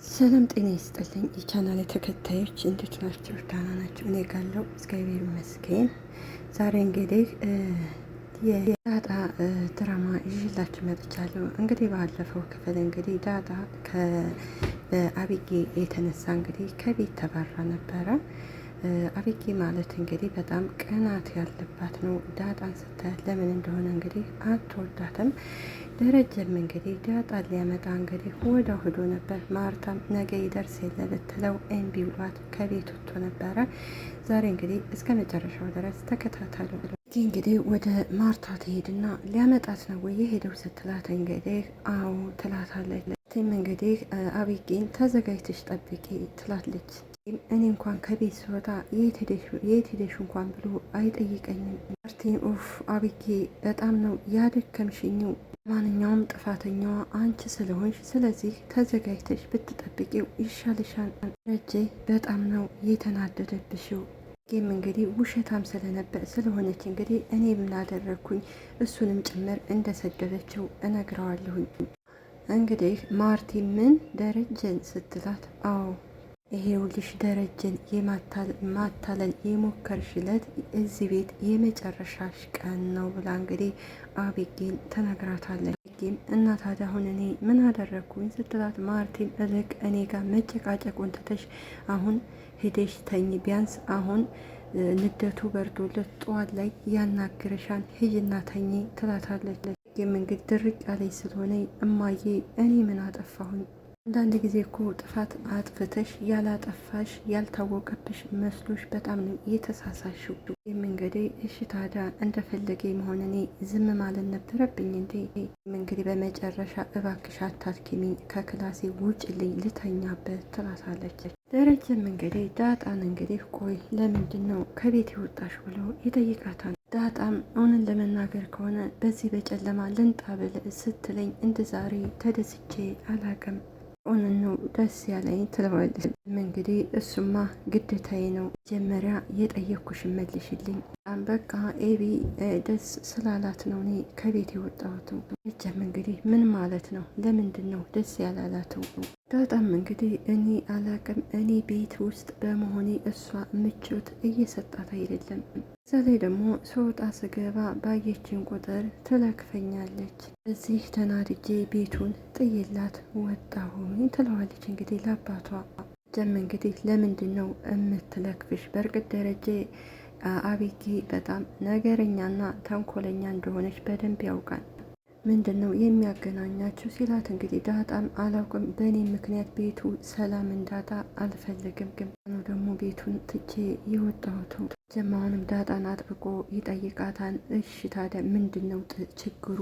ሰላም ጤና ይስጥልኝ የቻናል ተከታዮች እንዴት ናቸው? ደህና ናቸው? እኔ ጋለው እግዚአብሔር ይመስገን። ዛሬ እንግዲህ የዳጣ ድራማ ይዤላችሁ መጥቻለሁ። እንግዲህ ባለፈው ክፍል እንግዲህ ዳጣ በአቢጌ የተነሳ እንግዲህ ከቤት ተባራ ነበረ። አቢጌ ማለት እንግዲህ በጣም ቅናት ያለባት ነው። ዳጣን ስታያት ለምን እንደሆነ እንግዲህ አትወዳትም። ደረጀም እንግዲህ ዳጣን ሊያመጣ እንግዲህ ወዳው ሂዶ ነበር። ማርታም ነገ ይደርስ የለ ብትለው እምቢ ብሏት ከቤት ወጥቶ ነበረ። ዛሬ እንግዲህ እስከ መጨረሻው ድረስ ተከታተሉ። እንግዲህ ወደ ማርታ ትሄድና ሊያመጣት ነው ወይ የሄደው ስትላት እንግዲህ አዎ ትላታለች። እንግዲህ አቢጌን ተዘጋጅተሽ ጠብቂ ትላለች። እኔ እንኳን ከቤት ስወጣ የት ሄደሽ እንኳን ብሎ አይጠይቀኝም። ማርቲን ኡፍ አቢጌ በጣም ነው ያደከምሽኝው። ማንኛውም ጥፋተኛዋ አንቺ ስለሆንሽ ስለዚህ ተዘጋጅተሽ ብትጠብቂው ይሻልሻል። ረጄ በጣም ነው የተናደደብሽው። ጌም እንግዲህ ውሸታም ስለሆነች እንግዲህ እኔ ምናደረግኩኝ እሱንም ጭምር እንደሰደበችው እነግረዋለሁኝ። እንግዲህ ማርቲ ምን ደረጀን ስትላት አዎ ይሄውልሽ ደረጀን ማታለል የሞከርሽለት እዚህ ቤት የመጨረሻሽ ቀን ነው ብላ እንግዲህ አቢጌን ተነግራታለች። አቢጌም እና ታዲያ አሁን እኔ ምን አደረግኩኝ ስትላት ማርቲን እልቅ እኔ ጋር መጨቃጨቁን ትተሽ አሁን ሄደሽ ተኝ፣ ቢያንስ አሁን ንደቱ በርዶለት ጠዋት ላይ ያናግረሻን ሂጂና ተኝ ትላታለች። አቢጌም እንግዲህ ድርቅ ያለች ስለሆነ እማዬ እኔ ምን አጠፋሁኝ? አንዳንድ ጊዜ እኮ ጥፋት አጥፍተሽ ያላጠፋሽ ያልታወቀብሽ መስሎሽ በጣም ነው የተሳሳሽው። ይህም እንግዲህ እሺ ታዲያ እንደፈለገ መሆን እኔ ዝም ማለት ነበረብኝ እንዴ? እንግዲህ በመጨረሻ እባክሽ አታድክሚኝ፣ ከክላሴ ውጭልኝ ልተኛበት ትላታለች። ደረጀም እንግዲህ ዳጣን እንግዲህ ቆይ ለምንድን ነው ከቤት የወጣሽ ብሎ ይጠይቃታል። ዳጣም እውንን ለመናገር ከሆነ በዚህ በጨለማ ልንጣብል ስትለኝ እንደ ዛሬ ተደስቼ አላቅም፣ ሆነን ነው ደስ ያለኝ ትለዋለች። እንግዲህ እሱማ ግዴታዬ ነው፣ መጀመሪያ የጠየኩሽ መልሽልኝ። በቃ ኤቢ ደስ ስላላት ነው እኔ ከቤት የወጣሁት። እጀም እንግዲህ ምን ማለት ነው? ለምንድን ነው ደስ ያላላት? ዳጣም እንግዲህ እኔ አላቅም፣ እኔ ቤት ውስጥ በመሆኔ እሷ ምቾት እየሰጣት አይደለም። እዛ ላይ ደግሞ ስወጣ ስገባ ባየችን ቁጥር ትለክፈኛለች። እዚህ ተናድጄ ቤቱን ጥይላት ወጣሁኝ ትለዋለች እንግዲህ ለአባቷ። ጀም እንግዲህ ለምንድን ነው የምትለክፍሽ? በእርግጥ ደረጀ አቢጌ በጣም ነገረኛና ተንኮለኛ እንደሆነች በደንብ ያውቃል። ምንድን ነው የሚያገናኛችሁ ሲላት እንግዲህ ዳጣም አላውቅም፣ በእኔ ምክንያት ቤቱ ሰላም እንዳጣ አልፈልግም፣ ግን ነው ደግሞ ቤቱን ትቼ የወጣሁት። ጀማውንም ዳጣን አጥብቆ ይጠይቃታል። እሺ ታዲያ ምንድን ነው ችግሩ?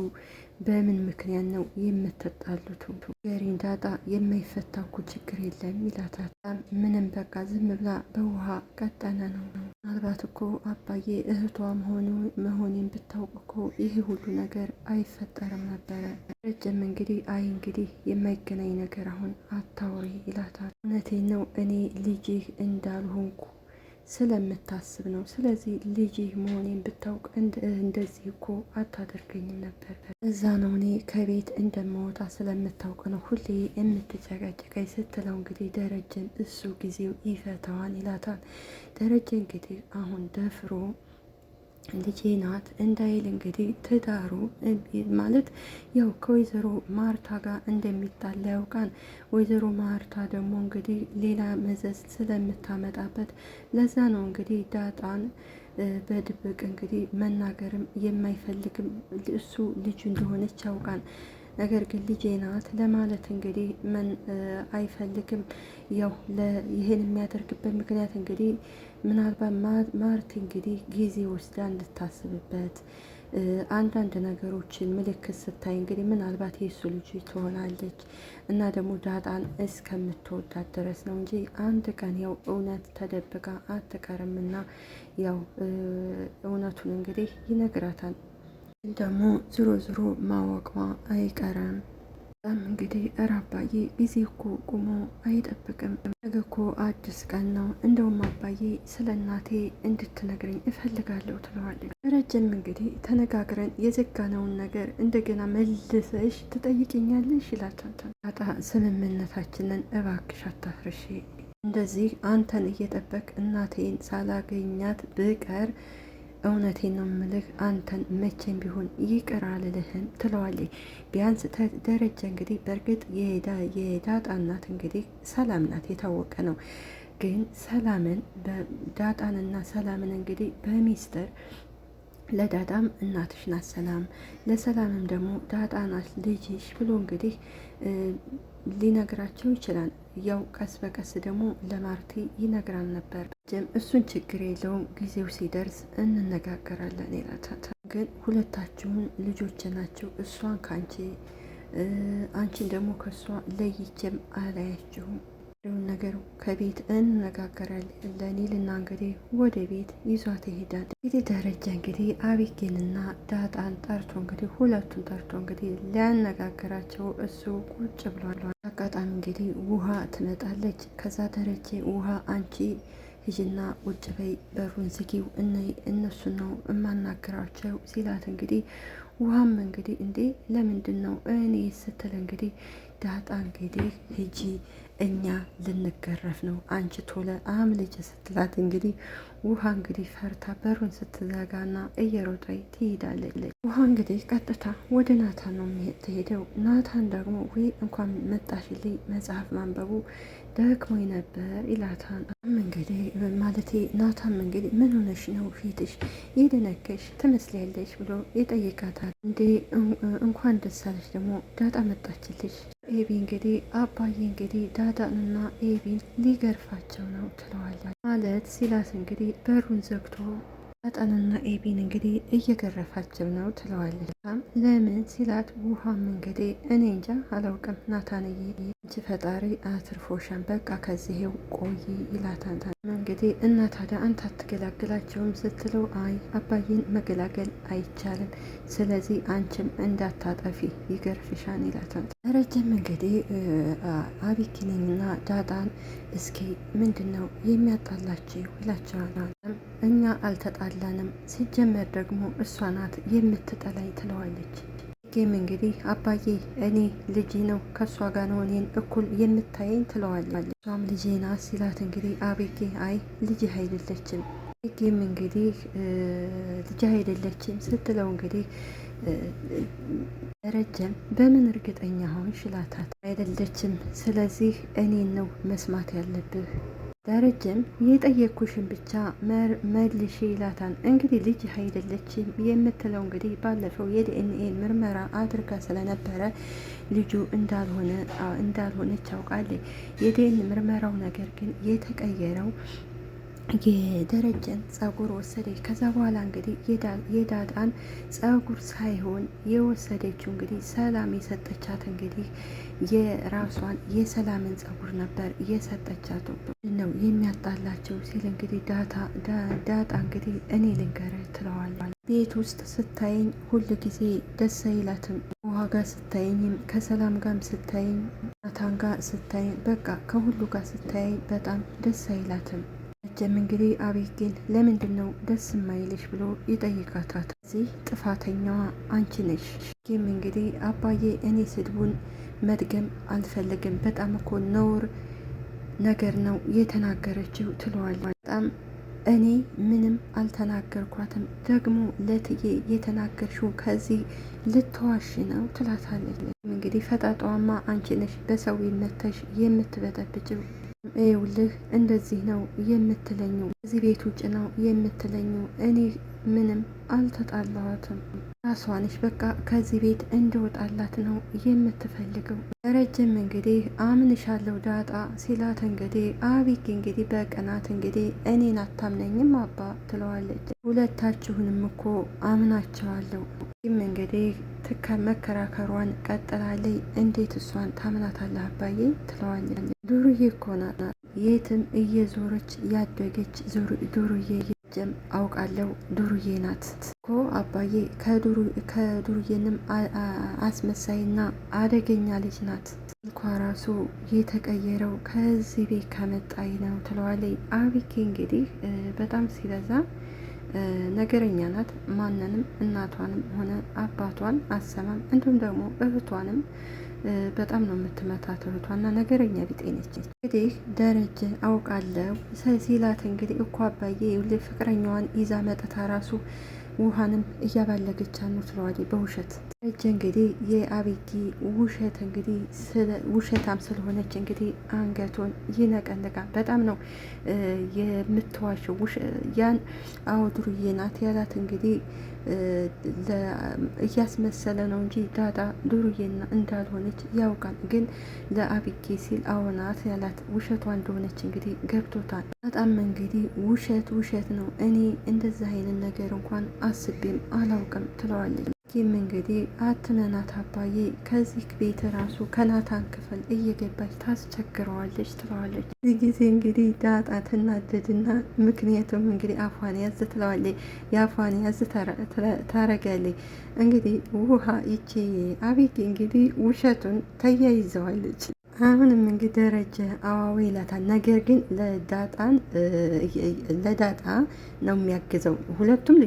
በምን ምክንያት ነው የምትጣሉት? ገሪን ዳጣ የማይፈታ እኮ ችግር የለም ይላታል። ምንም በቃ ዝም ብላ በውሃ ቀጠነ ነው። ምናልባት እኮ አባዬ እህቷ መሆኔን ብታውቅ እኮ ይህ ሁሉ ነገር አይፈጠርም ነበረ። ረጅም እንግዲህ እንግዲህ የማይገናኝ ነገር አሁን አታውሪ ይላታል። እውነቴን ነው እኔ ልጅህ እንዳልሆንኩ ስለምታስብ ነው። ስለዚህ ልጅህ መሆኔን ብታውቅ እንደዚህ እኮ አታደርገኝም ነበር። እዛ ነው እኔ ከቤት እንደማወጣ ስለምታውቅ ነው ሁሌ የምትጨቀጭቀኝ ስትለው እንግዲህ ደረጀን እሱ ጊዜው ይፈታዋል ይላታል። ደረጀ እንግዲህ አሁን ደፍሮ ልጄ ናት እንዳይል እንግዲህ ትዳሩ ማለት ያው ከወይዘሮ ማርታ ጋር እንደሚጣላ ያውቃል። ወይዘሮ ማርታ ደግሞ እንግዲህ ሌላ መዘዝ ስለምታመጣበት ለዛ ነው እንግዲህ ዳጣን በድብቅ እንግዲህ መናገርም የማይፈልግም። እሱ ልጁ እንደሆነች ያውቃል። ነገር ግን ልጄ ናት ለማለት እንግዲህ አይፈልግም። ያው ይህን የሚያደርግበት ምክንያት እንግዲህ ምናልባት ማርቲ እንግዲህ ጊዜ ወስዳ እንድታስብበት አንዳንድ ነገሮችን ምልክት ስታይ እንግዲህ ምናልባት የእሱ ልጅ ትሆናለች እና ደግሞ ዳጣን እስከምትወዳት ድረስ ነው እንጂ አንድ ቀን ያው እውነት ተደብቃ አትቀርምና ያው እውነቱን እንግዲህ ይነግራታል። ደግሞ ዝሮ ዝሮ ማወቋ አይቀርም። በጣም እንግዲህ እረ አባዬ ጊዜ እኮ ቁሞ አይጠብቅም። ነገ እኮ አዲስ ቀን ነው። እንደውም አባዬ ስለ እናቴ እንድትነግረኝ እፈልጋለሁ ትለዋለች። ደረጀም እንግዲህ ተነጋግረን የዘጋነውን ነገር እንደገና መልሰሽ ትጠይቅኛለሽ ይላታል። ዳጣ ስምምነታችንን እባክሽ አታፍርሺ። እንደዚህ አንተን እየጠበቅ እናቴን ሳላገኛት ብቀር እውነቴን ነው ምልህ አንተን መቼም ቢሆን ይቅር አልልህም ትለዋለች። ቢያንስ ደረጃ እንግዲህ በእርግጥ የዳጣ እናት እንግዲህ ሰላም ናት፣ የታወቀ ነው። ግን ሰላምን ዳጣንና ሰላምን እንግዲህ በሚስጥር ለዳጣም እናትሽ ናት ሰላም፣ ለሰላምም ደግሞ ዳጣ ናት ልጅሽ ብሎ እንግዲህ ሊነግራቸው ይችላል። ያው ቀስ በቀስ ደግሞ ለማርቲ ይነግራል ነበር። እሱን ችግር የለውም ጊዜው ሲደርስ እንነጋገራለን ይላታል። ግን ሁለታችሁን ልጆች ናቸው፣ እሷን ከአንቺ አንቺን ደግሞ ከእሷ ለይቼም አላያችሁም ነገሩ ከቤት እንነጋገራለን ለኒልና እንግዲህ ወደ ቤት ይዟት ይሄዳል። እንግዲህ ደረጃ እንግዲህ አቢጌንና ዳጣን ጠርቶ እንግዲህ ሁለቱን ጠርቶ እንግዲህ ሊያነጋግራቸው እሱ ቁጭ ብሏል። አጋጣሚ እንግዲህ ውሃ ትመጣለች። ከዛ ደረጀ ውሃ አንቺ ሂጂና ቁጭ በይ በሩን ዝጊው እነሱን ነው የማናግራቸው ሲላት እንግዲህ ውሃም እንግዲህ እንዴ ለምንድን ነው እኔ ስትል እንግዲህ ዳጣ እንግዲህ ሂጂ እኛ ልንገረፍ ነው አንቺ ቶሎ አምልጭ ስትላት እንግዲህ ውሃ እንግዲህ ፈርታ በሩን ስትዘጋና እየሮጠች ትሄዳለች። ውሃ እንግዲህ ቀጥታ ወደ ናታን ነው የምትሄደው። ናታን ደግሞ ወይ እንኳን መጣሽልኝ መጽሐፍ ማንበቡ ደክሞኝ ነበር ይላታል። እንግዲህ ማለቴ ናታን እንግዲህ ምን ሆነሽ ነው ፊትሽ የደነገሽ ትመስላለሽ ብሎ ይጠይቃታል። እንዴ እንኳን ደስ አለሽ ደግሞ ዳጣ መጣችልሽ። ኤቢ እንግዲህ አባዬ እንግዲህ ዳጣንና ኤቢን ሊገርፋቸው ነው ትለዋለች። ማለት ሲላት እንግዲህ በሩን ዘግቶ ዳጣንና ኤቢን እንግዲህ እየገረፋቸው ነው ትለዋለች። ለምን ሲላት ውሃም እንግዲህ እኔ እንጃ አላውቅም ናታንዬ እንጂ ፈጣሪ አትርፎሻን በቃ ከዚህው ቆይ ይላታል። እንግዲህ እና ታዲያ አንተ አትገላግላቸውም ስትለው አይ አባዬን መገላገል አይቻልም፣ ስለዚህ አንቺም እንዳታጠፊ ይገርፍሻን ይላታል። ደረጀም እንግዲህ አቢኪንና ዳጣን እስኪ ምንድን ነው የሚያጣላችሁ ይላቸዋል። እኛ አልተጣላንም፣ ሲጀመር ደግሞ እሷ ናት የምትጠላኝ ትለዋለች። ጌም እንግዲህ አባዬ እኔ ልጄ ነው ከእሷ ጋር ነው እኔን እኩል የምታየኝ ትለዋለች። እሷም ልጄ ናት ሲላት እንግዲህ አቤጌ አይ ልጅህ አይደለችም። ጌም እንግዲህ ልጅህ አይደለችም ስትለው እንግዲህ ደረጀም በምን እርግጠኛ ሆንሽ ይላታል። አይደለችም፣ ስለዚህ እኔን ነው መስማት ያለብህ። ደረጀም የጠየኩሽን ብቻ መልሽ ይላታል። እንግዲህ ልጅ አይደለችም የምትለው እንግዲህ ባለፈው የዲኤንኤ ምርመራ አድርጋ ስለነበረ ልጁ እንዳልሆነች አውቃለች። የዲኤንኤ ምርመራው ነገር ግን የተቀየረው የደረጀን ጸጉር ወሰደች። ከዛ በኋላ እንግዲህ የዳጣን ጸጉር ሳይሆን የወሰደችው እንግዲህ ሰላም የሰጠቻት እንግዲህ የራሷን የሰላምን ጸጉር ነበር የሰጠቻት ነው የሚያጣላቸው ሲል እንግዲህ ዳጣ እንግዲህ እኔ ልንገርህ ትለዋለች። ቤት ውስጥ ስታየኝ ሁል ጊዜ ደስ አይላትም። ውሃ ጋር ስታየኝም ከሰላም ጋርም ስታየኝ ናታን ጋር ስታየኝ በቃ ከሁሉ ጋር ስታየኝ በጣም ደስ አይላትም። ጀም እንግዲህ አቤጌን ለምንድን ነው ደስ የማይልሽ ብሎ ይጠይቃታል። እዚህ ጥፋተኛዋ አንቺ ነሽ። ጌም እንግዲህ አባዬ እኔ ስድቡን መድገም አልፈልግም፣ በጣም እኮ ነውር ነገር ነው የተናገረችው ትለዋለች። በጣም እኔ ምንም አልተናገርኳትም፣ ደግሞ ለትዬ የተናገርሽው ከዚህ ልትዋሽ ነው ትላታለች። እንግዲህ ፈጣጣዋማ አንቺ ነሽ፣ በሰው መተሽ የምትበጠብጭው ይኸውልህ እንደዚህ ነው የምትለኙ፣ እዚህ ቤት ውጭ ነው የምትለኙ። እኔ ምንም አልተጣላኋትም፣ ራሷንሽ በቃ ከዚህ ቤት እንድወጣላት ነው የምትፈልገው። ረጅም እንግዲህ አምንሻለሁ ዳጣ ሲላት እንግዲህ አቢጌ እንግዲህ በቅናት እንግዲህ እኔን አታምነኝም አባ ትለዋለች። ሁለታችሁንም እኮ አምናቸዋለሁ። ይህም እንግዲህ መከራከሯን ቀጥላለች። እንዴት እሷን ታምናታለህ አባዬ ትለዋለች። ዱርዬ እኮ ናት፣ የትም እየዞረች ያደገች ዱርዬ ጀም አውቃለሁ ዱርዬ ናት እኮ አባዬ ከዱርዬንም አስመሳይና አደገኛ ልጅ ናት። ስልኳ ራሱ የተቀየረው ከዚህ ቤት ከመጣይ ነው ትለዋለች። አቢጌ እንግዲህ በጣም ሲበዛ ነገረኛ ናት። ማንንም እናቷንም ሆነ አባቷን አሰማም። እንዲሁም ደግሞ እህቷንም በጣም ነው የምትመታት። እህቷና ነገረኛ ቢጤ ነች። እንግዲህ ደረጀ አውቃለሁ ሲላት እንግዲህ እኮ አባዬ ፍቅረኛዋን ይዛ መጠታ ራሱ ውሃንም እያባለገቻ ነው ትለዋለች በውሸት። ደረጀ እንግዲህ የአቢጊ ውሸት እንግዲህ ውሸታም ስለሆነች እንግዲህ አንገቱን ይነቀንቃል። በጣም ነው የምትዋሸው። ያን አውድሩዬ ናት ያላት እንግዲህ እያስመሰለ ነው እንጂ ዳጣ ዱርዬና እንዳልሆነች ያውቃል። ግን ለአቢጌ ሲል አዎናት ያላት ውሸቷ እንደሆነች እንግዲህ ገብቶታል። በጣም እንግዲህ ውሸት ነው፣ እኔ እንደዚህ አይነት ነገር እንኳን አስቤም አላውቅም ትለዋለች። ይህም እንግዲህ አትመናት አባዬ፣ ከዚህ ቤት ራሱ ከናታን ክፍል እየገባች ታስቸግረዋለች ትለዋለች። እዚህ ጊዜ እንግዲህ ዳጣ ትናደድና ምክንያቱም እንግዲህ አፏን ያዝ ትለዋለች። የአፏን ያዝ ታረጋለች። እንግዲህ ውሃ ይቺ አቢጌ እንግዲህ ውሸቱን ተያይዘዋለች። አሁንም እንግዲህ ደረጀ አዋዊ ይላታል። ነገር ግን ለዳጣ ነው የሚያግዘው። ሁለቱም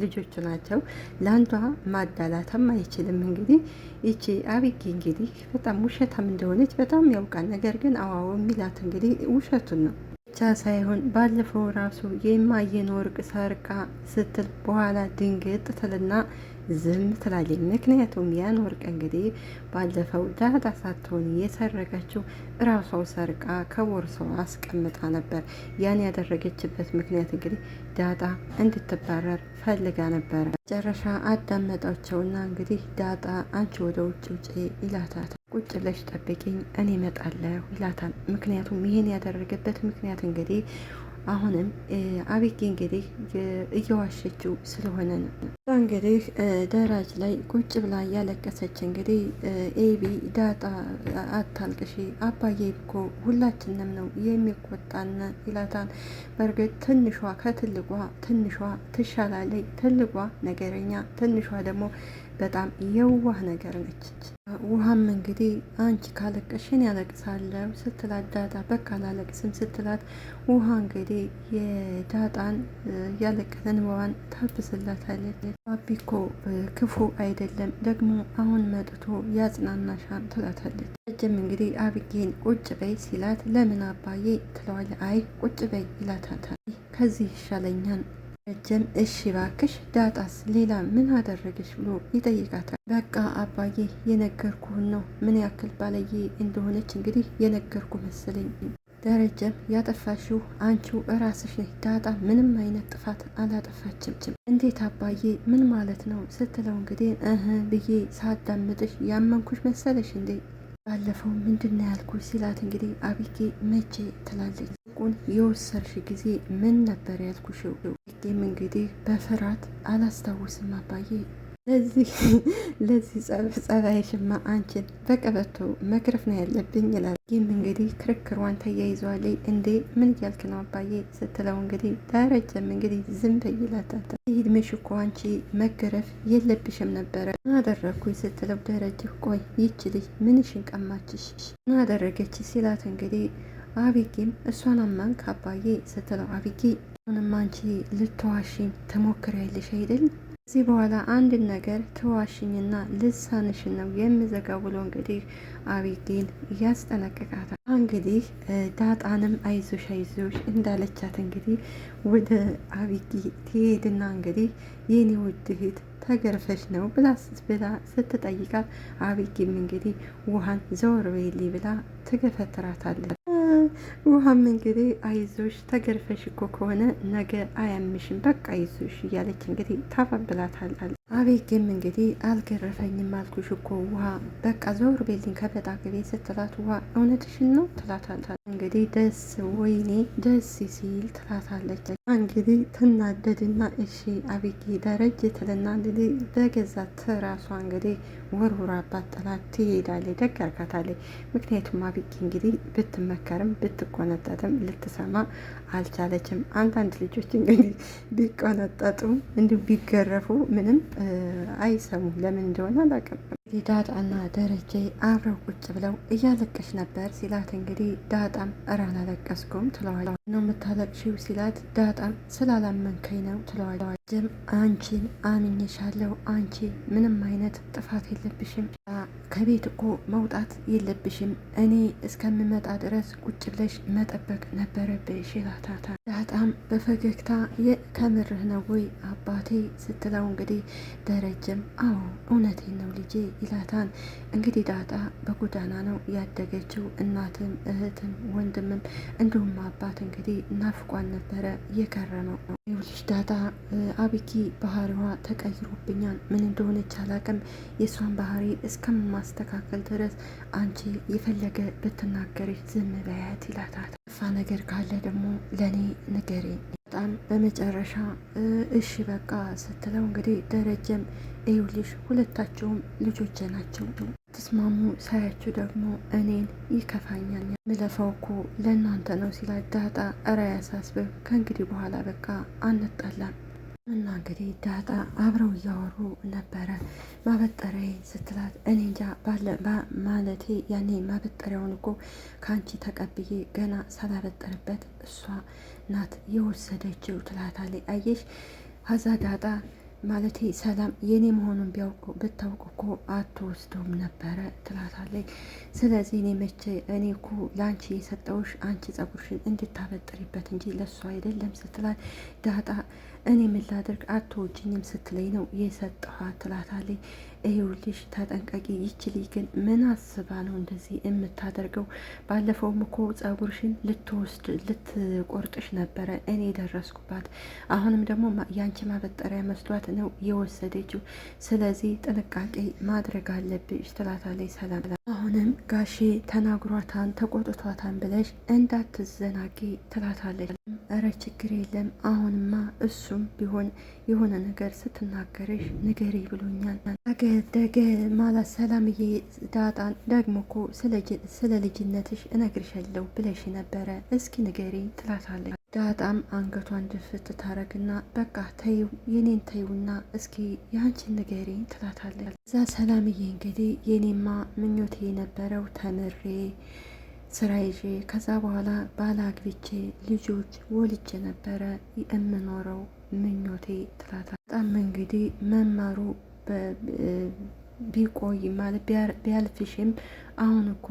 ልጆቹ ናቸው። ለአንዷ ማዳላትም አይችልም። እንግዲህ ይቺ አቢጌ እንግዲህ በጣም ውሸታም እንደሆነች በጣም ያውቃል። ነገር ግን አዋው የሚላት እንግዲህ ውሸቱን ነው ብቻ ሳይሆን ባለፈው ራሱ የማየን ወርቅ ሰርቃ ስትል በኋላ ድንግጥ ትልና ዝም ትላለች። ምክንያቱም ያን ወርቅ እንግዲህ ባለፈው ዳጣ ሳትሆን የሰረቀችው ራሷው ሰርቃ ከቦርሳዋ አስቀምጣ ነበር። ያን ያደረገችበት ምክንያት እንግዲህ ዳጣ እንድትባረር ፈልጋ ነበረ። መጨረሻ አዳመጣቸውና እንግዲህ ዳጣ አንቺ ወደ ውጭ ውጪ ይላታል። ቁጭ ብለሽ ጠብቂኝ እኔ እመጣለሁ ይላታል። ምክንያቱም ይህን ያደረገበት ምክንያት እንግዲህ አሁንም አቢጌ እንግዲህ እየዋሸችው ስለሆነ ነው። እንግዲህ ደራጅ ላይ ቁጭ ብላ እያለቀሰች እንግዲህ ኤቢ ዳጣ አታልቅሺ፣ አባዬ እኮ ሁላችንም ነው የሚቆጣን ይላታል። በእርግጥ ትንሿ ከትልቋ ትንሿ ትሻላለች። ትልቋ ነገረኛ፣ ትንሿ ደግሞ በጣም የዋህ ነገር ነች። ውሃም እንግዲህ አንቺ ካለቀሽን ያለቅሳለሁ ስትላት ዳጣ በቃ አላለቅስም ስትላት ውሃ እንግዲህ የዳጣን ያለቀሰን ውሃን ታብስላታለች። አቢኮ ክፉ አይደለም ደግሞ አሁን መጥቶ ያጽናናሻን ትላታለች። ረጅም እንግዲህ አቢጌን ቁጭ በይ ሲላት ለምን አባዬ ትለዋለች። አይ ቁጭ በይ ይላታታል። ከዚህ ይሻለኛል። ረጀም እሺ ባክሽ፣ ዳጣስ ሌላ ምን አደረገች ብሎ ይጠይቃታል። በቃ አባዬ የነገርኩህን ነው፣ ምን ያክል ባለዬ እንደሆነች እንግዲህ የነገርኩ መሰለኝ። ደረጀም ያጠፋሽው አንቺው እራስሽ ነሽ፣ ዳጣ ምንም አይነት ጥፋት አላጠፋችም። እንዴት አባዬ ምን ማለት ነው ስትለው እንግዲህ ብዬ ሳዳምጥሽ ያመንኩሽ መሰለሽ እንዴ? ባለፈው ምንድነው ያልኩሽ ሲላት እንግዲህ አቢጌ መቼ ትላለች። ቁን የወሰርሽ ጊዜ ምን ነበር ያልኩሽ? አቢጌም እንግዲህ በፍርሃት አላስታውስም አባዬ፣ ለዚህ ጸባይሽማ አንቺን በቀበቶ መግረፍ ነው ያለብኝ ይላል። ይህም እንግዲህ ክርክሯን ተያይዘዋለች። እንዴ ምን እያልክ ነው አባዬ ስትለው እንግዲህ ደረጀም እንግዲህ ዝም በይ ይላታል። ይድምሽ እኮ አንቺ መገረፍ የለብሽም ነበረ ምን አደረግኩኝ ስትለው ደረጀ ቆይ ይች ልጅ ምንሽን ቀማችሽ ምን አደረገች ሲላት እንግዲህ አቢጌም እሷን አማንክ አባዬ ስትለው አቢጌ አሁንም አንቺ ልትዋሽኝ ትሞክሪያለሽ አይደል? ከዚህ በኋላ አንድን ነገር ተዋሽኝና ልሳንሽን ነው የምዘጋው ብሎ እንግዲህ አቢጌን ያስጠነቅቃታል። እንግዲህ ዳጣንም አይዞሽ እንዳለቻት እንግዲህ ወደ አቢጌ ትሄድና እንግዲህ የኔ ውድ እህት ተገርፈሽ ነው ብላ ስትጠይቃት አቢጌም እንግዲህ ውሃን ዘወር በይልኝ ብላ ትገፈትራታለች። ውሃም እንግዲህ አይዞሽ ተገርፈሽ እኮ ከሆነ ነገ አያምሽም በቃ አይዞሽ እያለች እንግዲህ ታፈብላታለች። አቤጌም እንግዲህ አልገረፈኝም አልኩሽ እኮ ውሃ በቃ ዘወር በይልኝ ከበጣገቤ ስትላት ውሃ እውነትሽን ነው ትላታለች። እንግዲህ ወይኔ ደስ ሲል ትላታለች። እንግዲህ ትናደድና እሺ አቢጊ ደረጀ ትልና እንግዲህ በገዛ ትራሷ እንግዲህ ወርውራባት ጥላት ትሄዳለች። ደግ አርጋታለች። ምክንያቱም አቢጊ እንግዲህ ብትመከርም ብትቆነጠጥም ልትሰማ አልቻለችም። አንዳንድ ልጆች እንግዲህ ቢቆነጠጡም እንዲሁ ቢገረፉ ምንም አይሰሙም። ለምን እንደሆነ አላውቅም። ዳጣና ደረጀ አብረው ቁጭ ብለው እያለቀሽ ነበር ሲላት እንግዲህ ዳጣም እረ አላለቀስኩም ትለዋለች። ነው የምታለቅሽው ሲላት ዳጣም ስላላመንከኝ ነው ትለዋለች። ጅም አንቺን አምኜሻለሁ፣ አንቺ ምንም አይነት ጥፋት የለብሽም፣ ከቤት እኮ መውጣት የለብሽም፣ እኔ እስከምመጣ ድረስ ቁጭ ብለሽ መጠበቅ ነበረብሽ ይላታታል። ዳጣም በፈገግታ ከምርህ ነው ወይ አባቴ ስትለው እንግዲህ ደረጀም አዎ እውነቴን ነው ልጄ ይላታል። እንግዲህ ዳጣ በጎዳና ነው ያደገችው። እናትም እህትም ወንድምም እንዲሁም አባት እንግዲህ ናፍቋን ነበረ የከረመው ነው። ይኸውልሽ ዳጣ አቢጊ ባህሪዋ ተቀይሮብኛል፣ ምን እንደሆነች አላቅም። የእሷን ባህሪ እስከማስተካከል ድረስ አንቺ የፈለገ ብትናገርሽ ዝም በያት ይላታል። ፋ ነገር ካለ ደግሞ ለእኔ ንገሪ። በጣም በመጨረሻ እሺ በቃ ስትለው እንግዲህ ደረጀም ይኸውልሽ ሁለታቸውም ልጆቼ ናቸው፣ ተስማሙ ሳያችሁ ደግሞ እኔን ይከፋኛል፣ ምለፋው እኮ ለእናንተ ነው ሲላት ዳጣ እረ ያሳስብህ፣ ከእንግዲህ በኋላ በቃ አንጣላም እና እንግዲህ ዳጣ አብረው እያወሩ ነበረ። ማበጠሪያ ስትላት እኔ እንጃ ማለቴ ያኔ ማበጠሪያውን እኮ ከአንቺ ተቀብዬ ገና ሳላበጠርበት እሷ ናት የወሰደችው ትላታለች። አየሽ ሀዛ ዳጣ ማለቴ ሰላም የኔ መሆኑን ብታውቅ እኮ አትወስደውም ነበረ ትላታለች። ስለዚህ እኔ እኮ ለአንቺ የሰጠውሽ አንቺ ጸጉርሽን እንድታበጥሪበት እንጂ ለእሱ አይደለም ስትላት ዳጣ እኔ ምን ላድርግ አትወጂኝም ስትለኝ ነው የሰጠኋት ትላታለች። ይኸውልሽ ተጠንቀቂ፣ ይችል ግን ምን አስባ ነው እንደዚህ የምታደርገው? ባለፈውም እኮ ጸጉርሽን ልትቆርጥሽ ነበረ እኔ ደረስኩባት። አሁንም ደግሞ የአንቺ ማበጠሪያ መስሏት ነው የወሰደችው። ስለዚህ ጥንቃቄ ማድረግ አለብሽ ትላታለች ሰላም። አሁንም ጋሼ ተናግሯታን ተቆጥቷታን ብለሽ እንዳትዘናጊ ትላታለች። እረ ችግር የለም አሁንማ እሱም ቢሆን የሆነ ነገር ስትናገርሽ ንገሪ ብሎኛል። ደገ ማለት ሰላምዬ ዳጣን ደግሞ እኮ ስለ ልጅነትሽ እነግርሻለሁ ብለሽ ነበረ እስኪ ንገሪ ትላታለች። ዳጣም አንገቷን ድፍት ታረግና በቃ ተይው የኔን ተይውና እስኪ ያንቺን ንገሪ ትላታለች። እዛ ሰላምዬ እንግዲህ የኔማ ምኞቴ የነበረው ተምሬ ስራ ይዤ ከዛ በኋላ ባል አግብቼ ልጆች ወልጄ ነበረ የምኖረው ምኞቴ ትላታለች። በጣም እንግዲህ መማሩ ቢቆይ ማለት ቢያልፍሽም አሁን እኮ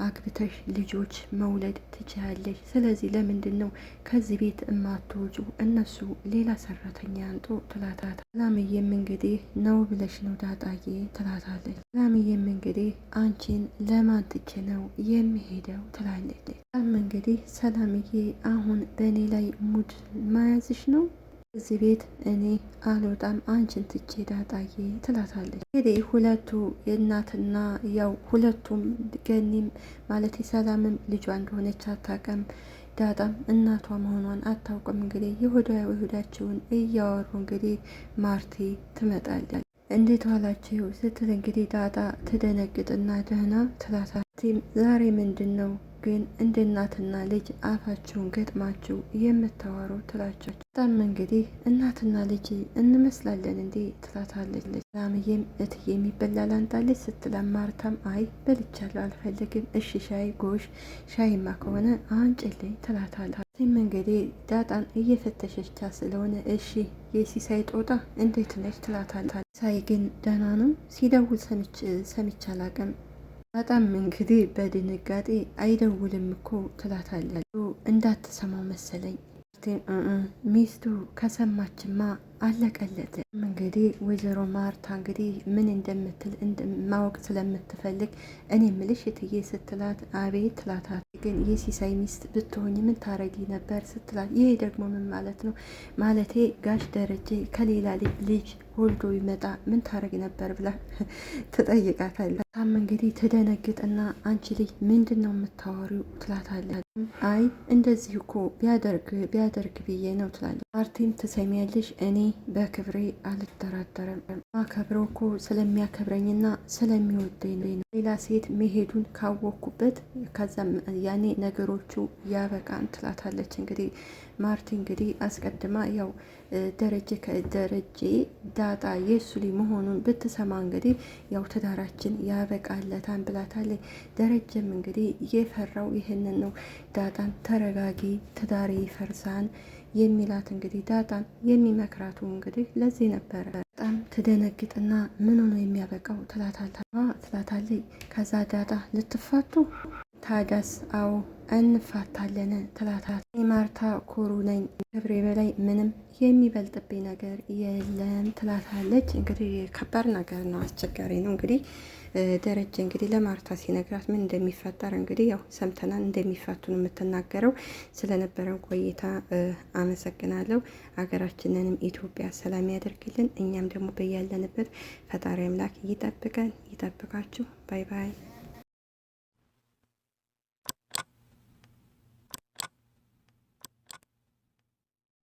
አግብተሽ ልጆች መውለድ ትችያለሽ። ስለዚህ ለምንድን ነው ከዚህ ቤት እማትወጩ? እነሱ ሌላ ሰራተኛ ያንጡ ትላታለች። ሰላምዬም እንግዲህ ነው ብለሽ ነው ዳጣዬ ትላታለች። ሰላምዬም እንግዲህ አንቺን ለማን ትቼ ነው የሚሄደው ትላለች። በጣም እንግዲህ ሰላምዬ አሁን በእኔ ላይ ሙድ ማያዝሽ ነው እዚህ ቤት እኔ አልወጣም አንቺን ትቼ ዳጣዬ ትላታለች። እንግዲህ ሁለቱ የእናትና ያው ሁለቱም ገኒም ማለት ሰላምም ልጇ እንደሆነች አታውቅም፣ ዳጣም እናቷ መሆኗን አታውቅም። እንግዲህ የሆዳቸውን እያወሩ እንግዲህ ማርቲ ትመጣለች። እንዴት ዋላችሁ ስትል እንግዲህ ዳጣ ትደነግጥና ደህና ትላታለች። ዛሬ ምንድን ነው ግን እንደ እናትና ልጅ አፋችሁን ገጥማችሁ የምታወሩ ትላቸው። በጣም እንግዲህ እናትና ልጅ እንመስላለን እንዴ ትላታለች። ሰላምዬም እትዬ የሚበላ ላንጣለች ስትል ማርታም አይ በልቻለሁ አልፈልግም፣ እሺ ሻይ ጎሽ ሻይማ ከሆነ አንጭልኝ ትላታለች። ይህም እንግዲህ ዳጣን እየፈተሸቻ ስለሆነ እሺ የሲሳይ ጦጣ እንዴት ነች ትላታለች። ሳይ ግን ደህና ነው ሲደውል ሰምቼ አላቅም። በጣም እንግዲህ በድንጋጤ አይደውልም እኮ ትላታለች። እንዳትሰማው መሰለኝ ሚስቱ ከሰማችማ አለቀለት። እንግዲህ ወይዘሮ ማርታ እንግዲህ ምን እንደምትል ማወቅ ስለምትፈልግ እኔ ምልሽ እትዬ ስትላት አቤት ትላታት። ግን የሲሳይ ሚስት ብትሆኝ ምን ታረጊ ነበር ስትላት፣ ይሄ ደግሞ ምን ማለት ነው? ማለቴ ጋሽ ደረጀ ከሌላ ልጅ ወልዶ ይመጣ ምን ታረግ ነበር ብላ ትጠይቃታለች። ታም እንግዲህ ትደነግጥና አንቺ ልጅ ምንድን ነው የምታወሪው ትላታለች። አይ እንደዚህ እኮ ቢያደርግ ብዬ ነው ትላለች። ማርቲም ትሰሚያለሽ፣ እኔ በክብሬ አልደራደርም። ማከብረው እኮ ስለሚያከብረኝና ስለሚወደኝ ነው። ሌላ ሴት መሄዱን ካወቅኩበት ከዛም ያኔ ነገሮቹ ያበቃን ትላታለች። እንግዲህ ማርቲ እንግዲህ አስቀድማ ያው ደረጀ ዳጣ የሱሊ መሆኑን ብትሰማ እንግዲህ ያው ትዳራችን ያበቃለታን ብላታለች። ደረጀም እንግዲህ የፈራው ይህንን ነው። ዳጣን ተረጋጊ፣ ትዳሬ ይፈርሳን የሚላት እንግዲህ ዳጣን የሚመክራቱ እንግዲህ ለዚህ ነበረ። በጣም ትደነግጥና ምን ሆኖ የሚያበቃው ትላታለች። ከዛ ዳጣ ልትፋቱ ታዳስ? አዎ እንፋታለን ትላታት። ማርታ ኮሩ ነኝ፣ ክብሬ በላይ ምንም የሚበልጥብኝ ነገር የለም ትላታለች። እንግዲህ ከባድ ነገር ነው፣ አስቸጋሪ ነው። እንግዲህ ደረጀ እንግዲህ ለማርታ ሲነግራት ምን እንደሚፈጠር እንግዲህ ያው ሰምተናል። እንደሚፋቱ ነው የምትናገረው። ስለነበረን ቆይታ አመሰግናለሁ። ሀገራችንንም ኢትዮጵያ ሰላም ያደርግልን። እኛም ደግሞ በያለንበት ፈጣሪ አምላክ ይጠብቀን፣ ይጠብቃችሁ። ባይ ባይ።